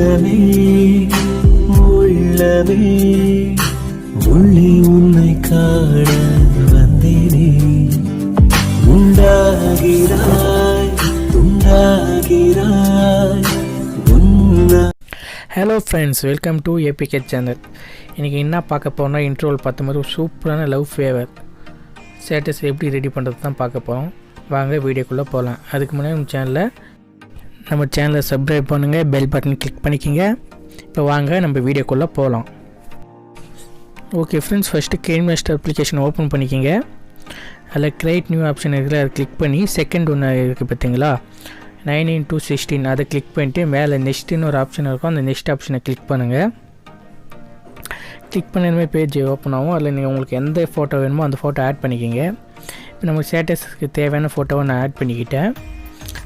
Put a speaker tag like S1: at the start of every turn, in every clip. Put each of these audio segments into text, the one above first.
S1: உள்ளமே உள்ளமே உள்ளே உன்னை காண வந்தேனே உண்டாகிறாய் உண்டாகிறாய் உன்ன.
S2: Hello friends, welcome to APK channel. இன்றைக்கி என்ன பார்க்க போகிறோம்னா, இன்ட்ரோல் பார்த்த மாதிரி ஒரு சூப்பரான லவ் ஃபேவர் ஸ்டேட்டஸ் எப்படி ரெடி பண்ணுறது தான் பார்க்க போகிறோம். வாங்க வீடியோக்குள்ளே போகலாம். அதுக்கு முன்னாடி நம்ம சேனலை சப்ஸ்கிரைப் பண்ணுங்கள், பெல் பட்டன் கிளிக் பண்ணிக்கோங்க. இப்போ வாங்க நம்ம வீடியோக்குள்ளே போகலாம். Okay friends, first KineMaster application open பண்ணிக்கோங்க. அதில் கிரியேட் நியூ ஆப்ஷன் இருக்குது, அதை கிளிக் பண்ணி செகண்ட் ஒன்று இருக்குது பார்த்தீங்களா, 9:16 அதை கிளிக் பண்ணிட்டு மேலே நெக்ஸ்ட்டுன்னு ஒரு ஆப்ஷன் இருக்கும், அந்த நெக்ஸ்ட் ஆப்ஷனை கிளிக் பண்ணுங்கள். கிளிக் பண்ணதுமே பேஜ் ஓப்பன் ஆகும். அதில் நீங்கள் உங்களுக்கு எந்த ஃபோட்டோ வேணுமோ அந்த ஃபோட்டோ ஆட் பண்ணிக்கிங்க. இப்போ நம்ம ஸ்டேட்டஸுக்கு தேவையான ஃபோட்டோவை நான் ஆட் பண்ணிக்கிட்டேன்.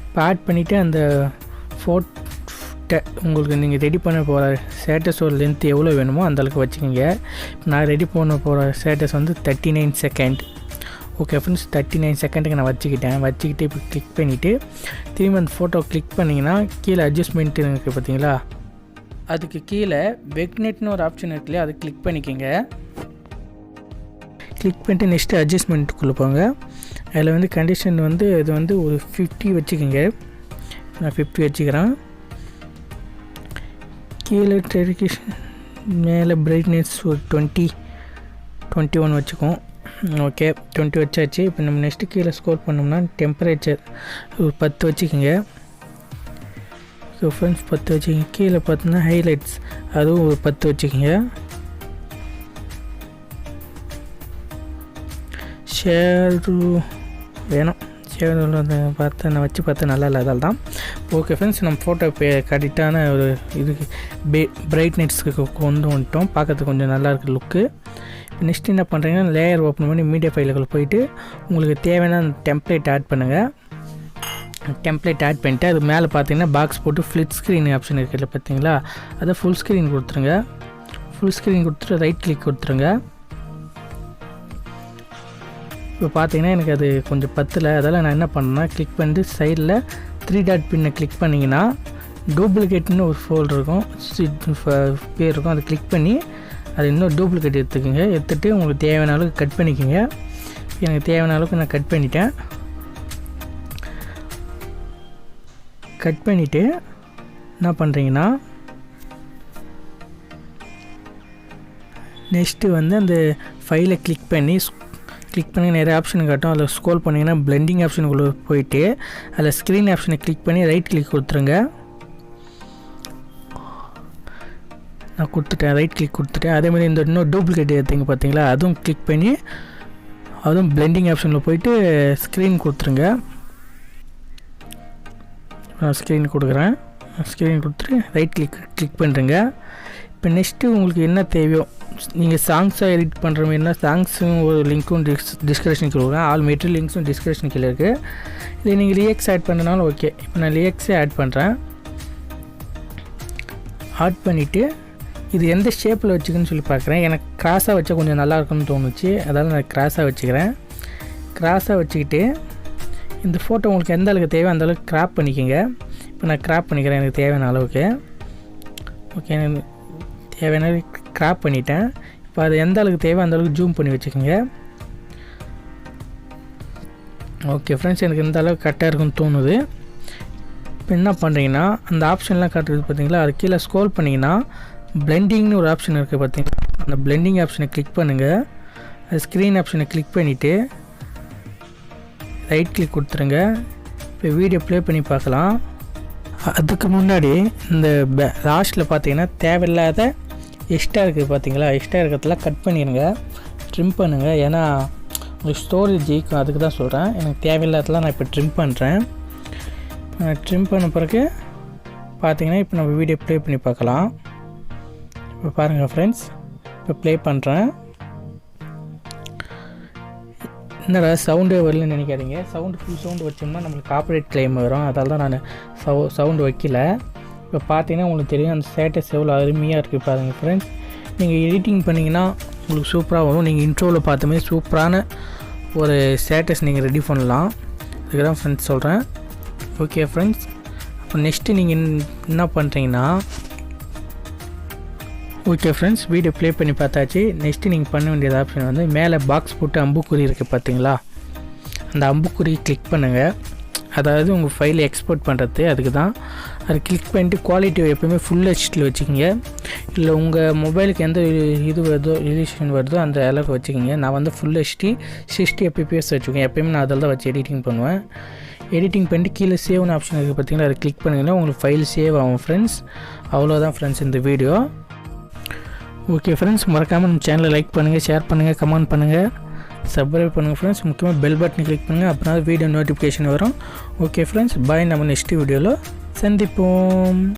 S2: இப்போ ஆட் பண்ணிவிட்டு அந்த உங்களுக்கு நீங்கள் ரெடி பண்ண போகிற ஸ்டேட்டஸோட லென்த் எவ்வளோ வேணுமோ அந்தளவுக்கு வச்சுக்கோங்க. இப்போ நான் ரெடி பண்ண போகிற ஸ்டேட்டஸ் வந்து 39 செகண்ட். ஓகே ஃப்ரெண்ட்ஸ், 39 செகண்டுக்கு நான் வச்சுக்கிட்டு இப்போ கிளிக் பண்ணிவிட்டு திரும்பி அந்த ஃபோட்டோ கிளிக் பண்ணிங்கன்னா கீழே அட்ஜஸ்ட்மெண்ட்டு இருக்குது பார்த்தீங்களா, அதுக்கு கீழே வெக்னெட்னு ஒரு ஆப்ஷன் இருக்கு இல்லையா, அதை கிளிக் பண்ணிக்கோங்க. கிளிக் பண்ணிட்டு நெக்ஸ்ட்டு அட்ஜஸ்ட்மெண்ட்டுக்குள்ளே போங்க. அதில் வந்து கண்டிஷன் வந்து இது வந்து ஒரு 50 வச்சுக்கோங்க. நான் 50 வச்சுக்கிறேன். கீழே டெடிகேஷன் மேலே பிரைட்னஸ் ஒரு 21 வச்சுக்கோம். ஓகே, 20 வச்சாச்சு. இப்போ நம்ம நெக்ஸ்ட்டு கீழே ஸ்க்ரோல் பண்ணோம்னா டெம்பரேச்சர் ஒரு 10 வச்சுக்கோங்க. ஸோ ஃப்ரெண்ட்ஸ் 10 வச்சுக்கோங்க. கீழே பார்த்தோன்னா ஹைலைட்ஸ் அதுவும் ஒரு 10 வச்சுக்கோங்க. ஷேரு வேணும், ஷேர் அதை பார்த்தா நல்லா இல்லை, அதால் தான். ஓகே ஃப்ரெண்ட்ஸ், நம்ம ஃபோட்டோ கரெக்டான ஒரு இதுக்கு பிரைட்னஸ்க்கு கொண்டு வந்துட்டோம். பார்க்கறதுக்கு கொஞ்சம் நல்லாயிருக்கு லுக்கு. இப்போ நெக்ஸ்ட் என்ன பண்ணுறீங்கன்னா, லேயர் ஓப்பன் பண்ணி மீடியா ஃபைலுக்குள்ளே போயிட்டு உங்களுக்கு தேவையான அந்த டெம்ப்ளேட் ஆட் பண்ணுங்கள். டெம்ப்ளேட் ஆட் பண்ணிவிட்டு அது மேலே பார்த்தீங்கன்னா பாக்ஸ் போட்டு ஃப்ளிட் ஸ்க்ரீன் ஆப்ஷன் இருக்குல்ல பார்த்தீங்களா, அதை ஃபுல் ஸ்க்ரீன் கொடுத்துருங்க. ஃபுல் ஸ்க்ரீன் கொடுத்துட்டு ரைட் கிளிக் கொடுத்துருங்க. இப்போ பார்த்தீங்கன்னா எனக்கு அது கொஞ்சம் பத்தலை, அதெல்லாம் நான் என்ன பண்ணேன்னா கிளிக் பண்ணிட்டு சைடில் 3 டாட் பின்னை கிளிக் பண்ணிங்கன்னா டூப்ளிகேட்னு ஒரு ஃபோல்டர் இருக்கும், பேர் இருக்கும், அதை கிளிக் பண்ணி அது இன்னும் டூப்ளிகேட் எடுத்துக்கோங்க. எடுத்துகிட்டு உங்களுக்கு தேவையான அளவுக்கு கட் பண்ணிக்கோங்க. எனக்கு தேவையான அளவுக்கு நான் கட் பண்ணிட்டேன். கட் பண்ணிவிட்டு என்ன பண்ணுறீங்கன்னா, நெக்ஸ்ட்டு வந்து அந்த ஃபைலை கிளிக் பண்ணி நிறைய ஆப்ஷன் காட்டும். அதில் ஸ்க்ரோல் பண்ணிங்கன்னா பிளெண்டிங் ஆப்ஷனுக்குள்ளே போயிட்டு அதில் ஸ்க்ரீன் ஆப்ஷனை கிளிக் பண்ணி ரைட் கிளிக் கொடுத்துருங்க. நான் கொடுத்துட்டேன், ரைட் கிளிக் கொடுத்துட்டேன். அதேமாதிரி இந்த இன்னும் டூப்ளிகேட் எடுத்தீங்க பார்த்தீங்களா, அதுவும் கிளிக் பண்ணி அதுவும் பிளெண்டிங் ஆப்ஷனில் போயிட்டு ஸ்க்ரீன் கொடுத்துருங்க. நான் ஸ்க்ரீன் கொடுக்குறேன். ஸ்க்ரீன் கொடுத்துட்டு ரைட் கிளிக் பண்ணுறேங்க. இப்போ நெக்ஸ்ட்டு உங்களுக்கு என்ன தேவையோ, நீங்கள் சாங்ஸாக எடிட் பண்ணுற மாதிரினா சாங்ஸும் ஒரு லிங்க்கும் டிஸ்கிரிப்ஷன் கொடுக்குறேன். ஆல் மெட்டீரியல் லிங்க்ஸும் டிஸ்கிரிப்ஷன் கீழே இருக்குது. இல்லை நீங்கள் லிரிக்ஸ் ஆட் பண்ணுறனாலும் ஓகே. இப்போ நான் லிரிக்ஸே ஆட் பண்ணுறேன். ஆட் பண்ணிவிட்டு இது எந்த ஷேப்பில் வச்சுக்குன்னு சொல்லி பார்க்குறேன். எனக்கு கிராஸாக வச்சா கொஞ்சம் நல்லா இருக்குன்னு தோணுச்சு, அதால் நான் கிராஸாக வச்சுக்கிறேன். கிராஸாக வச்சுக்கிட்டு இந்த ஃபோட்டோ உங்களுக்கு எந்த அளவுக்கு தேவையோ அந்த அளவுக்கு கிராப் பண்ணிக்கோங்க. இப்போ நான் கிராப் பண்ணிக்கிறேன் எனக்கு தேவையான அளவுக்கு. ஓகே, எனக்கு தேவையான கிராப் பண்ணிட்டேன். இப்போ அது எந்த அளவுக்கு தேவையோ அந்த அளவுக்கு ஜூம் பண்ணி வச்சுக்கோங்க. ஓகே ஃப்ரெண்ட்ஸ், எனக்கு இந்த அளவுக்கு கரெக்டாக இருக்குன்னு தோணுது. இப்போ என்ன பண்ணுறீங்கன்னா, அந்த ஆப்ஷன்லாம் காட்டுறது பார்த்தீங்களா, அது கீழே ஸ்க்ரோல் பண்ணிங்கன்னா பிளெண்டிங்னு ஒரு ஆப்ஷன் இருக்குது பார்த்தீங்களா, அந்த பிளெண்டிங் ஆப்ஷனை கிளிக் பண்ணுங்கள். அது ஸ்க்ரீன் ஆப்ஷனை கிளிக் பண்ணிவிட்டு ரைட் கிளிக் கொடுத்துருங்க. இப்போ வீடியோ ப்ளே பண்ணி பார்க்கலாம். அதுக்கு முன்னாடி இந்த லாஸ்ட்டில் பார்த்தீங்கன்னா தேவையில்லாத எக்ஸ்ட்ரா இருக்குது பார்த்தீங்களா, எக்ஸ்ட்ரா இருக்கிறதெல்லாம் கட் பண்ணிடுங்க, ட்ரிம் பண்ணுங்கள். ஏன்னா உங்களுக்கு ஸ்டோரேஜ் ஜெயிக்கும், அதுக்கு தான் சொல்கிறேன். எனக்கு தேவையில்லாததெல்லாம் நான் இப்போ ட்ரிம் பண்ணுறேன். ட்ரிம் பண்ண பிறகு பார்த்தீங்கன்னா இப்போ நம்ம வீடியோ ப்ளே பண்ணி பார்க்கலாம். இப்போ பாருங்கள் ஃப்ரெண்ட்ஸ், இப்போ ப்ளே பண்ணுறேன். என்னடா சவுண்டே வரலன்னு நினைக்காதீங்க. ஃபுல் சவுண்டு வச்சோம்னா நம்மளுக்கு காப்பிரைட் கிளைம் வரும், அதால் தான் நான் சவுண்டு வைக்கல. இப்போ பார்த்தீங்கன்னா உங்களுக்கு தெரியும் அந்த ஸ்டேட்டஸ் எவ்வளோ அருமையாக இருக்குது பாருங்கள் ஃப்ரெண்ட்ஸ். நீங்கள் எடிட்டிங் பண்ணிங்கன்னா உங்களுக்கு சூப்பராக வரும். நீங்கள் இன்ட்ரோவில் பார்த்த மாதிரி சூப்பரான ஒரு ஸ்டேட்டஸ் நீங்கள் ரெடி பண்ணலாம். அதுக்கு தான் ஃப்ரெண்ட்ஸ் சொல்கிறேன். ஓகே ஃப்ரெண்ட்ஸ், அப்போ நெக்ஸ்ட்டு நீங்கள் என்ன பண்ணுறீங்கன்னா, ஓகே ஃப்ரெண்ட்ஸ், வீடியோ ப்ளே பண்ணி பார்த்தாச்சு. நெக்ஸ்ட்டு நீங்கள் பண்ண வேண்டியது ஆப்ஷன் வந்து மேலே பாக்ஸ் போட்டு அம்புக்குறி இருக்குது பார்த்தீங்களா, அந்த அம்புக்குறி கிளிக் பண்ணுங்கள். அதாவது உங்கள் ஃபைலை எக்ஸ்போர்ட் பண்ணுறது அதுக்கு தான். அது கிளிக் பண்ணிட்டு குவாலிட்டி எப்போயுமே ஃபுல் ஹெச்டியில் வச்சுக்கிங்க. இல்லை உங்கள் மொபைலுக்கு எந்த இது வருதோ ரிலேஷன் வருதோ அந்த அளவுக்கு வச்சுக்கிங்க. நான் வந்து ஃபுல் ஹெச்டி 60 fps வச்சுக்கேன். எப்போயுமே நான் அதில் தான் வச்சு எடிட்டிங் பண்ணுவேன். எடிட்டிங் பண்ணிட்டு கீழே சேவ்னு ஆப்ஷன் இருக்குது பார்த்தீங்களா, அதை கிளிக் பண்ணிங்கன்னா உங்களுக்கு ஃபைல் சேவ் ஆகும் ஃப்ரெண்ட்ஸ். அவ்வளோதான் ஃப்ரெண்ட்ஸ் இந்த வீடியோ. ஓகே ஃப்ரெண்ட்ஸ், மறக்காமல் நம்ம சேனலை லைக் பண்ணுங்கள், ஷேர் பண்ணுங்கள், கமெண்ட் பண்ணுங்கள், சப்ஸ்கிரைப் பண்ணுங்கள் ஃப்ரெண்ட்ஸ். முக்கியமாக பெல் பட்டனை கிளிக் பண்ணுங்கள், அப்படின்னா வீடியோ நோட்டிஃபிகேஷன் வரும். ஓகே ஃப்ரெண்ட்ஸ், பாய். நம்ம நெக்ஸ்ட் வீடியோவில் சந்திப்போம்.